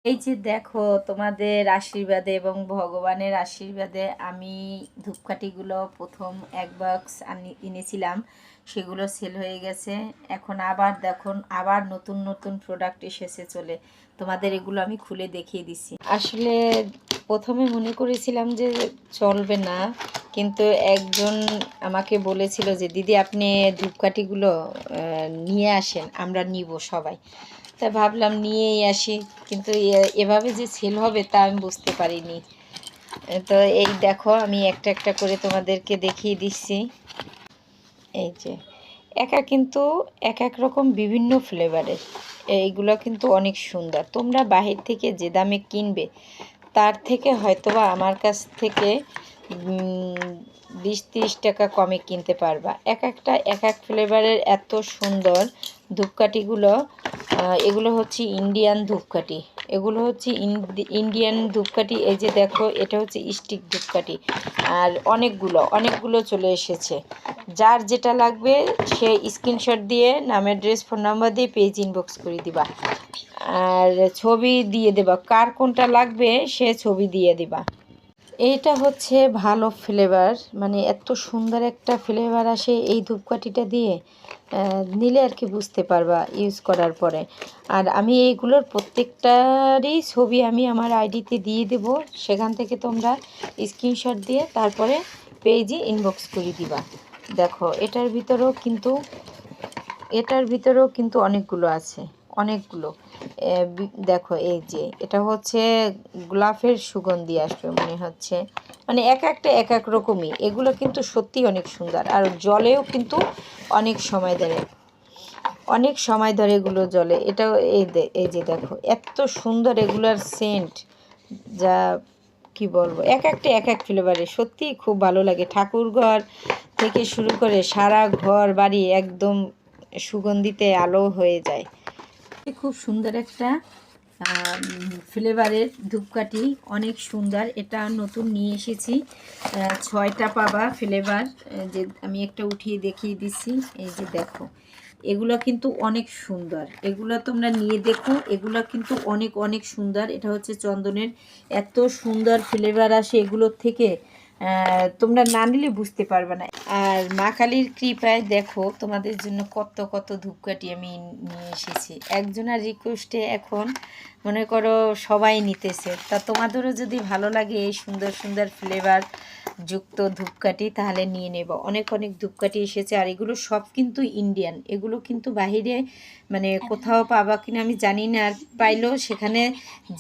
এই যে দেখো, তোমাদের আশীর্বাদে এবং ভগবানের আশীর্বাদে আমি ধূপকাঠিগুলো প্রথম এক বক্স এনেছিলাম, সেগুলো সেল হয়ে গেছে। এখন আবার দেখুন, আবার নতুন নতুন প্রোডাক্ট এসেছে চলে। তোমাদের এগুলো আমি খুলে দেখিয়ে দিচ্ছি। আসলে প্রথমে মনে করেছিলাম যে চলবে না, কিন্তু একজন আমাকে বলেছিল যে দিদি আপনি ধূপকাঠিগুলো নিয়ে আসেন, আমরা নিব সবাই। তাই ভাবলাম নিয়েই আসি, কিন্তু এভাবে যে সেল হবে তা আমি বুঝতে পারিনি। তো এই দেখো, আমি একটা একটা করে তোমাদেরকে দেখিয়ে দিচ্ছি। এই যে কিন্তু এক এক রকম বিভিন্ন ফ্লেভারের, এইগুলো কিন্তু অনেক সুন্দর। তোমরা বাহির থেকে যে দামে কিনবে তার থেকে হয়তোবা আমার কাছ থেকে 20-30 টাকা কমে কিনতে পারবা। একটা এক এক ফ্লেভারের এত সুন্দর ধূপকাঠিগুলো। এগুলো হচ্ছে ইন্ডিয়ান ধূপকাঠি, এগুলো হচ্ছে ইন্ডিয়ান ধূপকাঠি। এই যে দেখো, এটা হচ্ছে স্টিক ধূপকাঠি। আর অনেকগুলো চলে এসেছে। যার যেটা লাগবে সে স্ক্রিনশট দিয়ে নাম অ্যাড্রেস ফোন নাম্বার দিয়ে পেজ ইনবক্স করে দিবা, আর ছবি দিয়ে দেবা। কার কোনটা লাগবে সে ছবি দিয়ে দিবা। এইটা হচ্ছে ভালো ফ্লেভার, মানে এত সুন্দর একটা ফ্লেভার আসে এই ধূপকাঠিটা দিয়ে। নিলে আর কি বুঝতে পারবা ইউজ করার পরে। আর আমি এইগুলোর প্রত্যেকটারই ছবি আমি আমার আইডিতে দিয়ে দেব, সেখান থেকে তোমরা স্ক্রিনশট দিয়ে তারপরে পেজে ইনবক্স করে দিবা। দেখো, এটার ভিতরেও কিন্তু অনেকগুলো আছে, অনেকগুলো। দেখো, এই যে এটা হচ্ছে গোলাপের সুগন্ধি আসবে মনে হচ্ছে, মানে এক এক রকমই। এগুলো কিন্তু সত্যি অনেক সুন্দর, আর জলেও কিন্তু অনেক সময় ধরে এগুলো জলে। এটাও এই যে দেখো, এত সুন্দর এগুলোর সেন্ট, যা কি বলবো। এক এক ফ্লেভারে সত্যিই খুব ভালো লাগে। ঠাকুর ঘর থেকে শুরু করে সারা ঘর বাড়ি একদম সুগন্ধিতে আলো হয়ে যায়। খুব সুন্দর একটা ফ্লেভারের ধূপকাঠি, অনেক সুন্দর। এটা নতুন নিয়ে এসেছি। 6টা পাবা ফ্লেভার। যে আমি একটা উঠিয়ে দেখিয়ে দিচ্ছি। এই যে দেখো, এগুলো কিন্তু অনেক সুন্দর। এগুলো তোমরা নিয়ে দেখো, এগুলো কিন্তু অনেক সুন্দর। এটা হচ্ছে চন্দনের, এত সুন্দর ফ্লেভার আসে এগুলোর থেকে, তোমরা না নিলে বুঝতে পারবে না। আর মা কালীর কৃপায় দেখো, তোমাদের জন্য কত কত ধূপকাঠি আমি নিয়ে এসেছি। একজনের রিকোয়েস্টে এখন মনে করো সবাই নিতেছে। তা তোমাদেরও যদি ভালো লাগে এই সুন্দর সুন্দর ফ্লেভার যুক্ত ধূপকাঠি, তাহলে নিয়ে নেব। অনেক ধূপকাঠি এসেছে, আর এগুলো সব কিন্তু ইন্ডিয়ান। এগুলো কিন্তু বাহিরে মানে কোথাও পাবা কিনা আমি জানি না, আর পাইলেও সেখানে